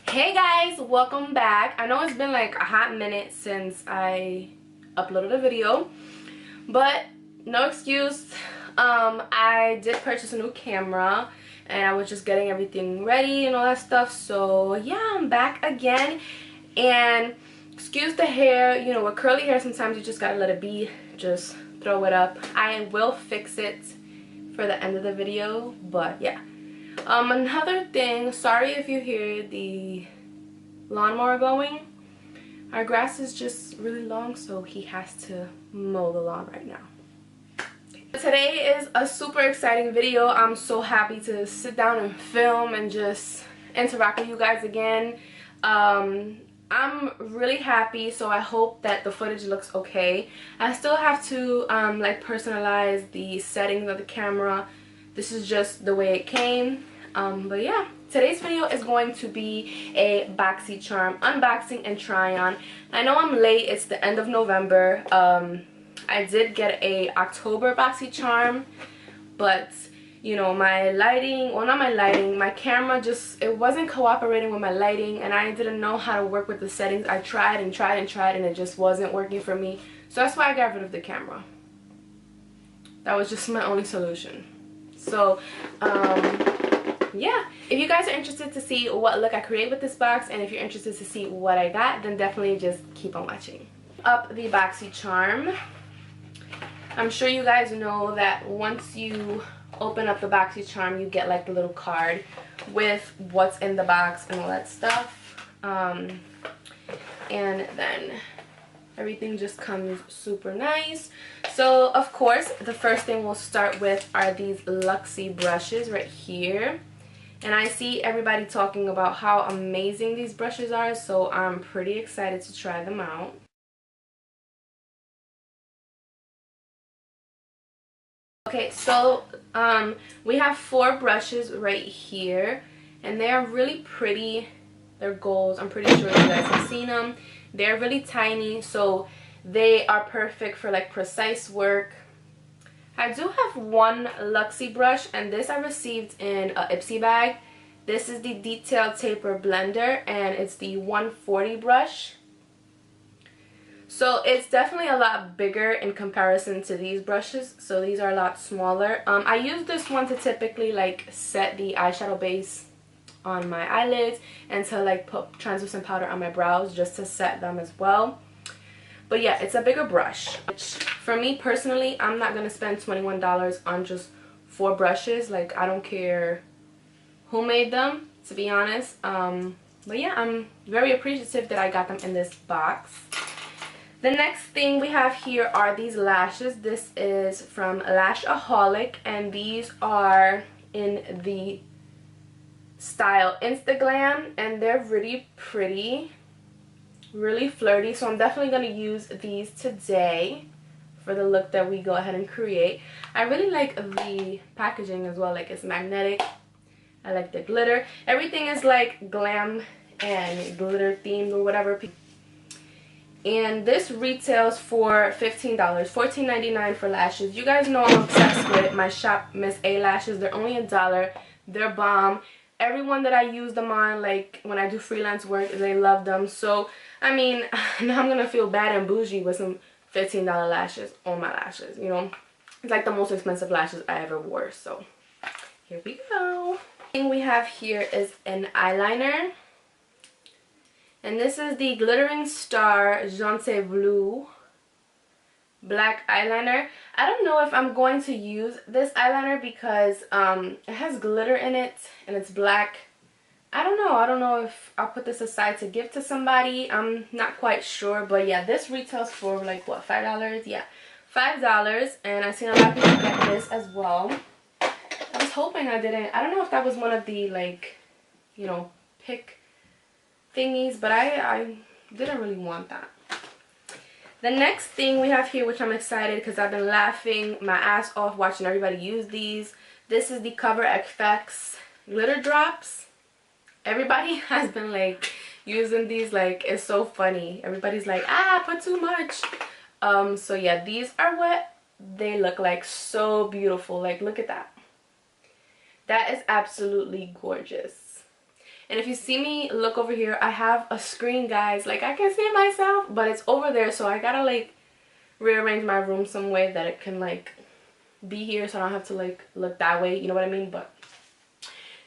Hey guys, welcome back. I know it's been like a hot minute since I uploaded a video, but no excuse. I did purchase a new camera and I was just getting everything ready and all that stuff. So yeah, I'm back again. And excuse the hair, you know, with curly hair sometimes you just gotta let it be, just throw it up. I will fix it for the end of the video, but yeah. Another thing, sorry if you hear the lawnmower going. Our grass is just really long, so he has to mow the lawn right now. Today is a super exciting video. I'm so happy to sit down and film and just interact with you guys again. I'm really happy, so I hope that the footage looks okay. I still have to like personalize the settings of the camera. This is just the way it came. But yeah, today's video is going to be a Boxycharm unboxing and try on. I know I'm late, it's the end of November. I did get a October Boxycharm, but you know, my lighting, well, not my lighting, my camera just, it wasn't cooperating with my lighting, and I didn't know how to work with the settings. I tried and tried and tried, and it just wasn't working for me. So that's why I got rid of the camera. That was just my only solution. So yeah, if you guys are interested to see what look I create with this box, and if you're interested to see what I got, then definitely just keep on watching. Up the Boxycharm. I'm sure you guys know that once you open up the Boxycharm, you get like the little card with what's in the box and all that stuff. And then everything just comes super nice. So of course, the first thing we'll start with are these Luxie brushes right here. And I see everybody talking about how amazing these brushes are, so I'm pretty excited to try them out. Okay, so we have 4 brushes right here, and they are really pretty. They're golds. I'm pretty sure you guys have seen them. They're really tiny, so they are perfect for like precise work. I do have one Luxie brush, and this I received in a Ipsy bag. This is the Detail Taper Blender, and it's the 140 brush. So it's definitely a lot bigger in comparison to these brushes. So these are a lot smaller. I use this one to typically like set the eyeshadow base on my eyelids and to like put translucent powder on my brows just to set them as well. But yeah, it's a bigger brush. For me personally, I'm not going to spend $21 on just 4 brushes. Like, I don't care who made them, to be honest. But yeah, I'm very appreciative that I got them in this box. The next thing we have here are these lashes. This is from Lashaholic, and these are in the style Instaglam, and they're really pretty, really flirty. So I'm definitely going to use these today for the look that we go ahead and create. I really like the packaging as well. Like, it's magnetic. I like the glitter. Everything is like glam and glitter themed or whatever. And this retails for $15, $14.99 for lashes. You guys know I'm obsessed with my shop Miss A lashes. They're only $1. They're bomb. Everyone that I use them on, like when I do freelance work, they love them. So I mean, now I'm gonna feel bad and bougie with some $15 lashes on my lashes, you know. It's like the most expensive lashes I ever wore. So here we go. The thing we have here is an eyeliner. And this is the Glittering Star Je ne sais bleu black eyeliner. I don't know if I'm going to use this eyeliner because it has glitter in it and it's black. I don't know if I'll put this aside to give to somebody. I'm not quite sure. But yeah, this retails for like what, $5? Yeah, $5. And I've seen a lot of people get this as well. I was hoping I didn't. I don't know if that was one of the, like, you know, pick thingies, but I didn't really want that. The next thing we have here, which I'm excited because I've been laughing my ass off watching everybody use these. This is the Cover FX glitter drops. Everybody has been like using these, like it's so funny. Everybody's like, ah, put too much. So yeah, these are what they look like. So beautiful. Like, look at that. That is absolutely gorgeous. And if you see me look over here, I have a screen, guys. Like, I can see it myself, but it's over there, so I gotta like rearrange my room some way that it can like be here, so I don't have to like look that way, you know what I mean? But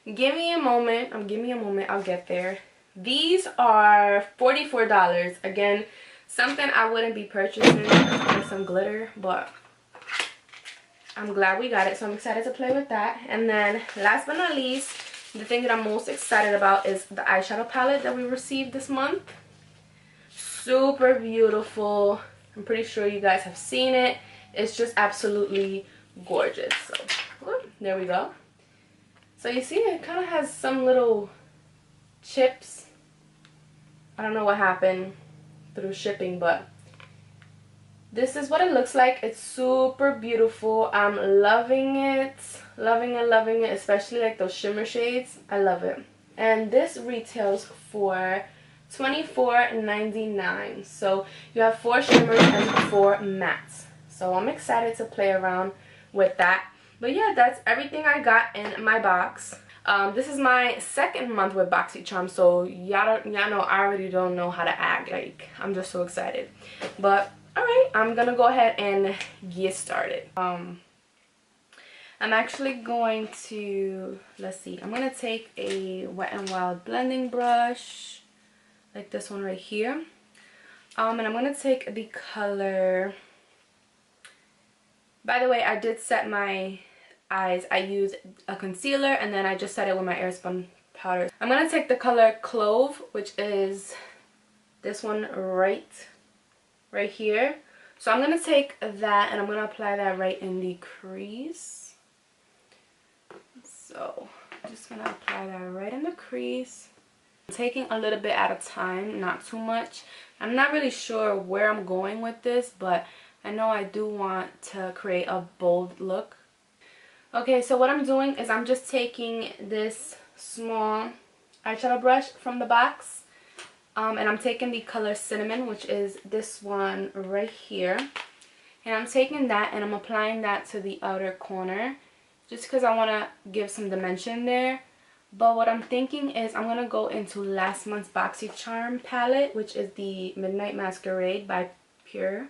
give me a moment. I'll get there. These are $44. Again, something I wouldn't be purchasing for some glitter, but I'm glad we got it, so I'm excited to play with that. And then last but not least, the thing that I'm most excited about is the eyeshadow palette that we received this month. Super beautiful. I'm pretty sure you guys have seen it. It's just absolutely gorgeous. So whoop, there we go. So you see it kind of has some little chips. I don't know what happened through shipping, but this is what it looks like. It's super beautiful. I'm loving it. Loving it, especially like those shimmer shades. I love it. And this retails for $24.99. So you have 4 shimmers and 4 mattes. So I'm excited to play around with that. But yeah, that's everything I got in my box. This is my 2nd month with Boxycharm, so y'all know I already don't know how to act. Like, I'm just so excited. But alright, I'm gonna go ahead and get started. I'm actually going to, let's see, I'm gonna take a Wet n Wild blending brush, like this one right here. And I'm gonna take the color, by the way, I did set my eyes. I used a concealer and then I just set it with my airspun powder. I'm gonna take the color Clove, which is this one right here. So I'm gonna take that and I'm gonna apply that right in the crease. So I'm just gonna apply that right in the crease. I'm taking a little bit at a time, not too much. I'm not really sure where I'm going with this, but I know I do want to create a bold look. Okay, so what I'm doing is I'm just taking this small eyeshadow brush from the box. And I'm taking the color Cinnamon, which is this one right here. And I'm taking that and I'm applying that to the outer corner, just because I want to give some dimension there. But what I'm thinking is I'm going to go into last month's Boxycharm palette, which is the Midnight Masquerade by Pure.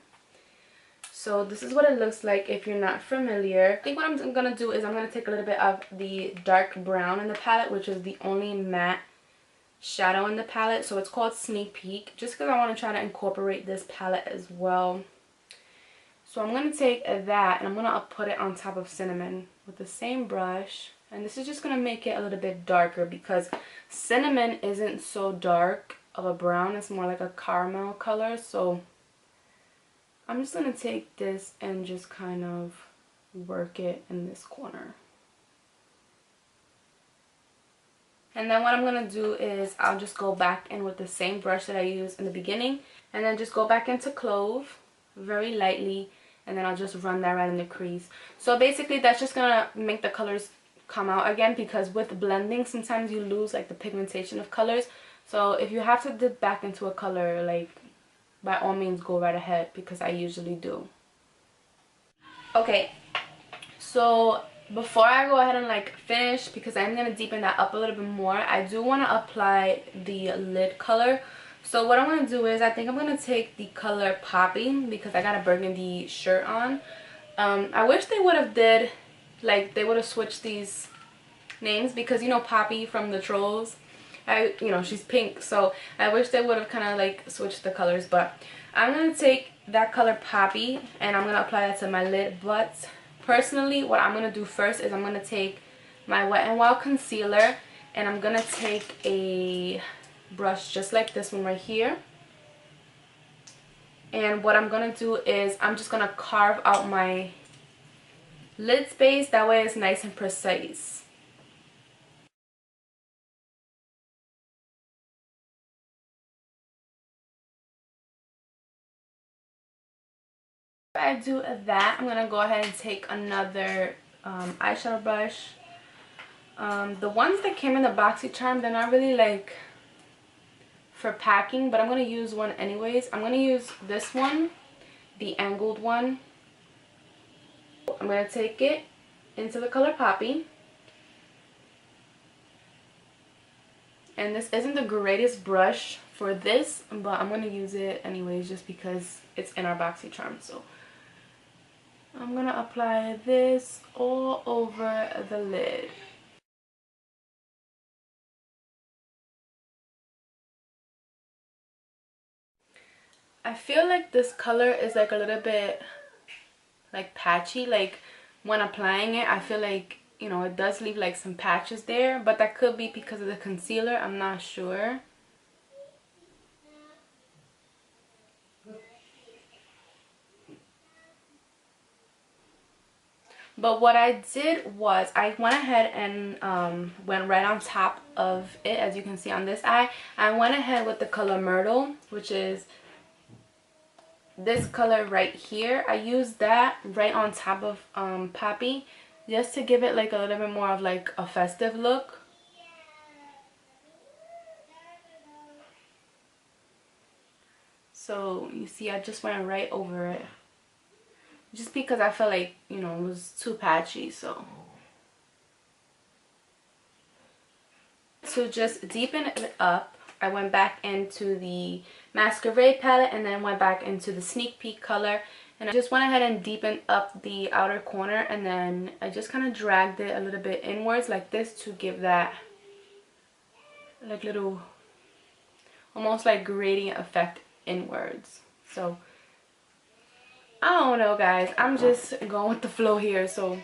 So this is what it looks like if you're not familiar. I think what I'm going to do is I'm going to take a little bit of the dark brown in the palette, which is the only matte shadow in the palette. So it's called Sneak Peek, just because I want to try to incorporate this palette as well. So I'm going to take that and I'm going to put it on top of Cinnamon with the same brush. And this is just going to make it a little bit darker because Cinnamon isn't so dark of a brown. It's more like a caramel color. So I'm just going to take this and just kind of work it in this corner. And then what I'm going to do is I'll just go back in with the same brush that I used in the beginning. And then just go back into Clove very lightly. And then I'll just run that right in the crease. So basically that's just going to make the colors come out again, because with blending sometimes you lose like the pigmentation of colors. So if you have to dip back into a color, like, by all means go right ahead, because I usually do. Okay, so before I go ahead and like finish, because I'm going to deepen that up a little bit more, I do want to apply the lid color. So what I'm going to do is I think I'm going to take the color Poppy, because I got a burgundy shirt on. I wish they would have did, like, they would have switched these names, because you know Poppy from the Trolls, you know, she's pink, so I wish they would have kind of like switched the colors. But I'm going to take that color Poppy and I'm going to apply that to my lid. But personally, what I'm going to do first is I'm going to take my Wet n Wild concealer and I'm going to take a brush just like this one right here. And what I'm going to do is I'm just going to carve out my lid space, that way it's nice and precise. After I do that, I'm going to go ahead and take another eyeshadow brush. The ones that came in the Boxycharm, they're not really like for packing, but I'm going to use one anyways. I'm going to use this one, the angled one. I'm going to take it into the color Poppy. And this isn't the greatest brush for this, but I'm going to use it anyways just because it's in our Boxycharm. So I'm going to apply this all over the lid. I feel like this color is like a little bit like patchy. Like when applying it, I feel like, you know, it does leave like some patches there, but that could be because of the concealer. I'm not sure. But what I did was I went ahead and went right on top of it, as you can see on this eye. I went ahead with the color Myrtle, which is this color right here. I used that right on top of Poppy just to give it like a little bit more of like a festive look. So you see, I just went right over it just because I felt like, you know, it was too patchy. So to just deepen it up, I went back into the Masquerade palette and then went back into the Sneak Peek color, and I just went ahead and deepened up the outer corner, and then I just kind of dragged it a little bit inwards like this to give that like little almost like gradient effect inwards. So I don't know, guys, I'm just going with the flow here. So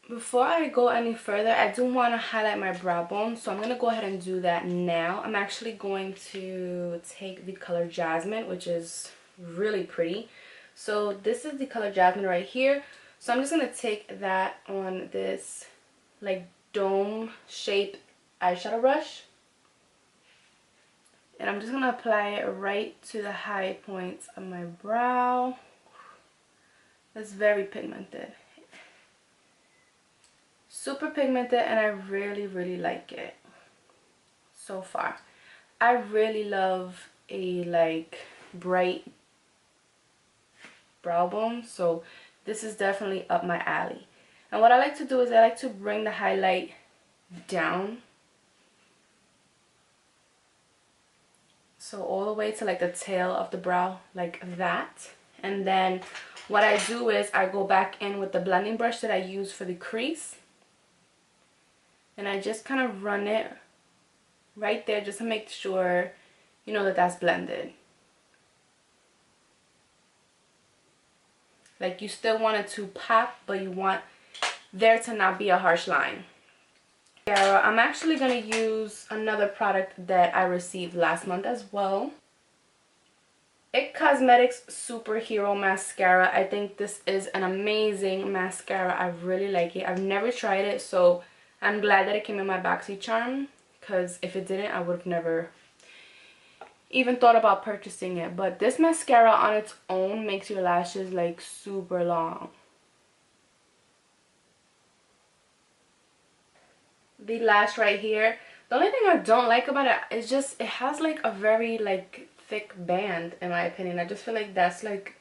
before I go any further, I do want to highlight my brow bone, so I'm going to go ahead and do that now. I'm actually going to take the color Jasmine, which is really pretty. So this is the color Jasmine right here. So I'm just going to take that on this like dome shaped eyeshadow brush. And I'm just going to apply it right to the high points of my brow. It's very pigmented. Super pigmented, and I really like it so far. I really love a like bright brow bone, so this is definitely up my alley. And what I like to do is I like to bring the highlight down, so all the way to like the tail of the brow like that. And then what I do is I go back in with the blending brush that I use for the crease, and I just kind of run it right there just to make sure, you know, that that's blended. Like you still want it to pop, but you want there to not be a harsh line. Yeah, I'm actually going to use another product that I received last month as well. IT Cosmetics Superhero Mascara. I think this is an amazing mascara. I really like it. I've never tried it, so I'm glad that it came in my Boxycharm, because if it didn't, I would have never even thought about purchasing it. But this mascara on its own makes your lashes like super long. The lash right here, the only thing I don't like about it is just it has like a very like thick band, in my opinion. I just feel like that's like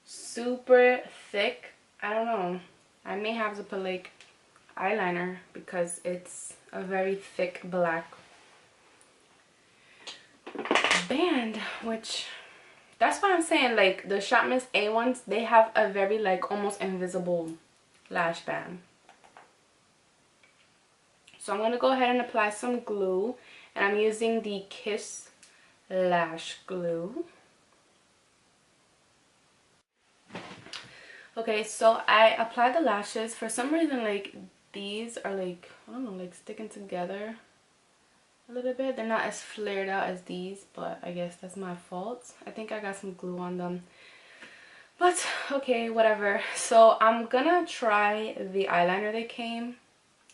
super thick. I don't know, I may have to put like eyeliner because it's a very thick black band, which that's why I'm saying like the Shop Miss A ones, they have a very like almost invisible lash band. So I'm going to go ahead and apply some glue, and I'm using the Kiss Lash Glue. Okay, so I applied the lashes. For some reason, like, these are like, I don't know, like sticking together a little bit. They're not as flared out as these, but I guess that's my fault. I think I got some glue on them. But, okay, whatever. So I'm gonna try the eyeliner that came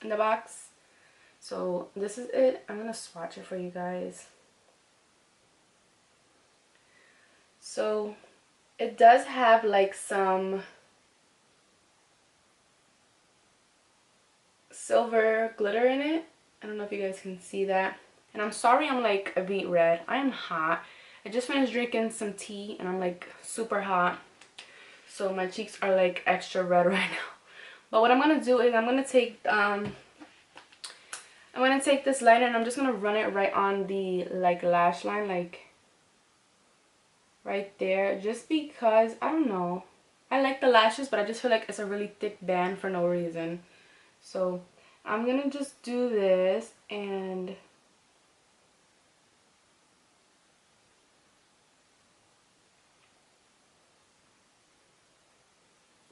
in the box. So this is it. I'm gonna swatch it for you guys. So it does have like some silver glitter in it. I don't know if you guys can see that. And I'm sorry I'm like a beet red. I am hot. I just finished drinking some tea and I'm like super hot. So my cheeks are like extra red right now. But what I'm gonna do is I'm gonna take this liner and I'm just gonna run it right on the like lash line, like right there, just because I don't know, I like the lashes, but I just feel like it's a really thick band for no reason. So I'm gonna just do this, and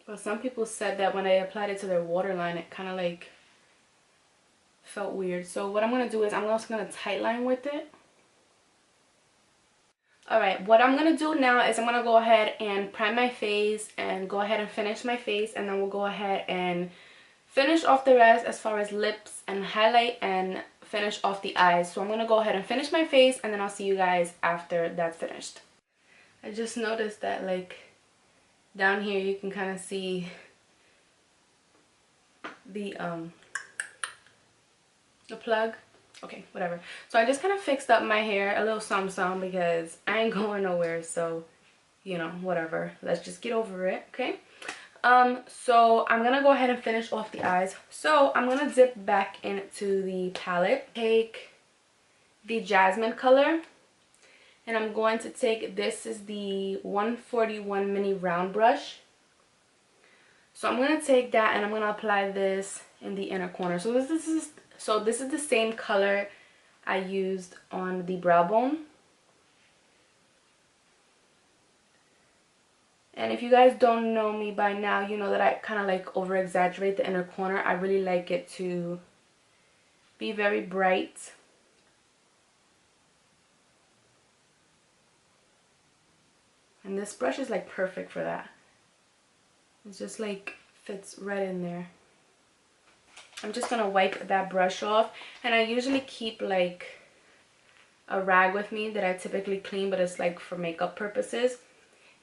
but some people said that when I applied it to their waterline, it kind of like felt weird. So what I'm gonna do is I'm also gonna tightline with it. Alright, what I'm going to do now is I'm going to go ahead and prime my face and go ahead and finish my face, and then we'll go ahead and finish off the rest as far as lips and highlight, and finish off the eyes. So I'm going to go ahead and finish my face, and then I'll see you guys after that's finished. I just noticed that like down here you can kind of see the plug. Okay, whatever. So I just kind of fixed up my hair a little some because I ain't going nowhere, so you know, whatever, let's just get over it. Okay, so I'm gonna go ahead and finish off the eyes. So I'm gonna dip back into the palette, take the jasmine color, and I'm going to take, this is the 141 mini round brush. So I'm gonna take that and I'm gonna apply this in the inner corner. So this is the same color I used on the brow bone. And if you guys don't know me by now, you know that I kind of like over exaggerate the inner corner. I really like it to be very bright. And this brush is like perfect for that. It's just like fits right in there. I'm just gonna wipe that brush off, and I usually keep like a rag with me that I typically clean, but it's like for makeup purposes.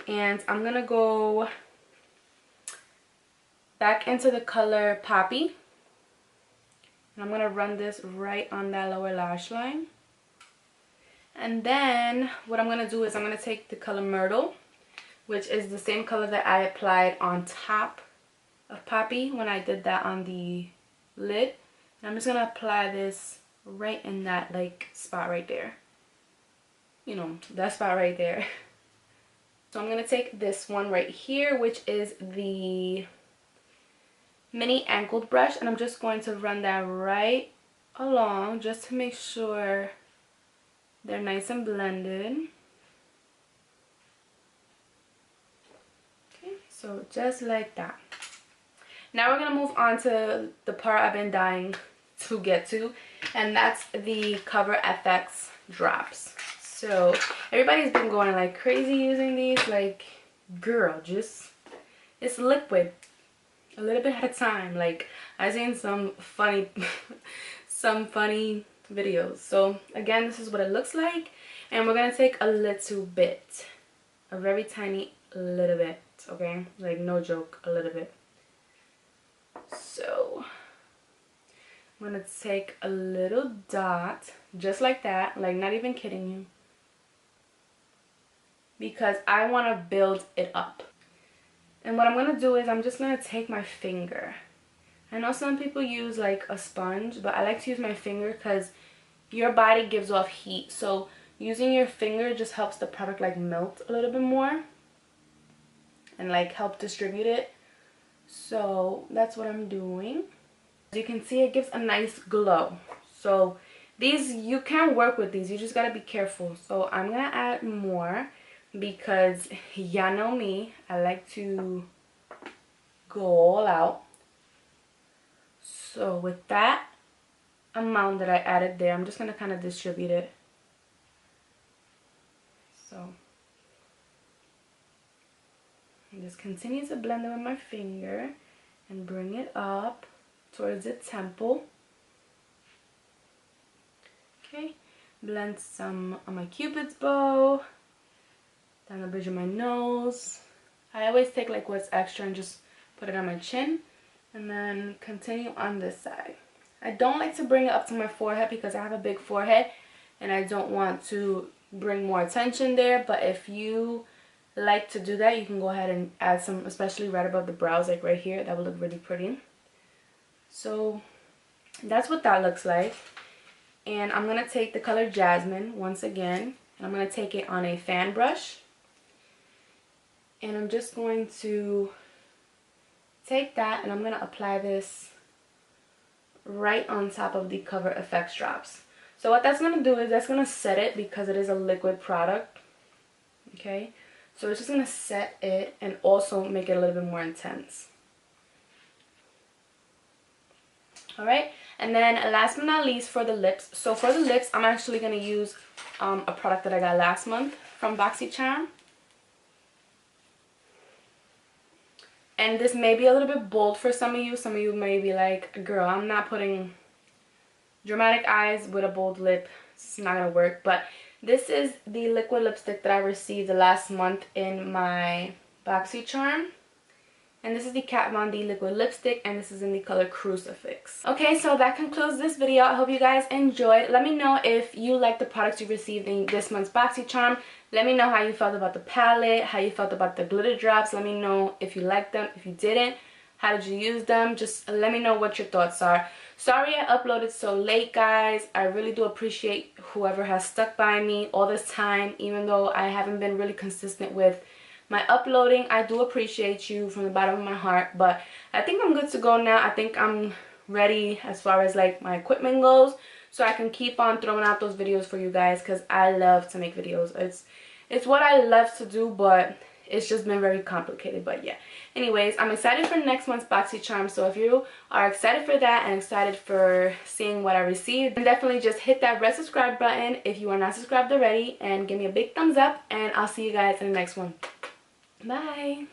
And I'm gonna go back into the color Poppy, and I'm gonna run this right on that lower lash line. And then what I'm gonna do is I'm gonna take the color Myrtle, which is the same color that I applied on top of Poppy when I did that on the lid. And I'm just gonna apply this right in that like spot right there, you know, that spot right there. So I'm gonna take this one right here, which is the mini angled brush, and I'm just going to run that right along just to make sure they're nice and blended. Okay, so just like that. Now we're gonna move on to the part I've been dying to get to, and that's the Cover FX drops. So everybody's been going like crazy using these. Like, girl, just, it's liquid a little bit at a time. Like, I've seen some funny videos. So again, this is what it looks like, and we're gonna take a little bit, a very tiny little bit, okay, like no joke, a little bit. So I'm gonna take a little dot just like that, like not even kidding you, because I want to build it up. And what I'm gonna do is I'm just gonna take my finger. I know some people use like a sponge, but I like to use my finger because your body gives off heat, so using your finger just helps the product like melt a little bit more and like help distribute it. So that's what I'm doing. As you can see, it gives a nice glow. So these, you can work with these, you just gotta be careful. So I'm gonna add more because y'all know me, I like to go all out. So with that amount that I added there, I'm just gonna kind of distribute it. So just continue to blend it with my finger and bring it up towards the temple. Okay, blend some on my Cupid's bow, down the bridge of my nose. I always take like what's extra and just put it on my chin, and then continue on this side. I don't like to bring it up to my forehead because I have a big forehead and I don't want to bring more attention there, but if you like to do that, you can go ahead and add some, especially right above the brows, like right here. That would look really pretty. So that's what that looks like. And I'm going to take the color Jasmine once again, and I'm going to take it on a fan brush. And I'm just going to take that and I'm going to apply this right on top of the Cover FX drops. So what that's going to do is that's going to set it, because it is a liquid product. Okay, so it's just going to set it and also make it a little bit more intense. Alright, and then last but not least, for the lips. So for the lips, I'm actually going to use a product that I got last month from Boxycharm. And this may be a little bit bold for some of you. Some of you may be like, girl, I'm not putting dramatic eyes with a bold lip. It's not going to work. But this is the liquid lipstick that I received last month in my Boxycharm. And this is the Kat Von D liquid lipstick, and this is in the color Crucifix. Okay, so that concludes this video. I hope you guys enjoyed. Let me know if you like the products you received in this month's Boxycharm. Let me know how you felt about the palette, how you felt about the glitter drops. Let me know if you liked them, if you didn't. How did you use them? Just let me know what your thoughts are. Sorry I uploaded so late, guys. I really do appreciate whoever has stuck by me all this time, even though I haven't been really consistent with my uploading. I do appreciate you from the bottom of my heart, but I think I'm good to go now. I think I'm ready as far as like my equipment goes, so I can keep on throwing out those videos for you guys, because I love to make videos. It's what I love to do, but it's just been very complicated. But yeah, anyways, I'm excited for next month's Boxycharm. So if you are excited for that and excited for seeing what I received, then definitely just hit that red subscribe button if you are not subscribed already, and give me a big thumbs up, and I'll see you guys in the next one. Bye.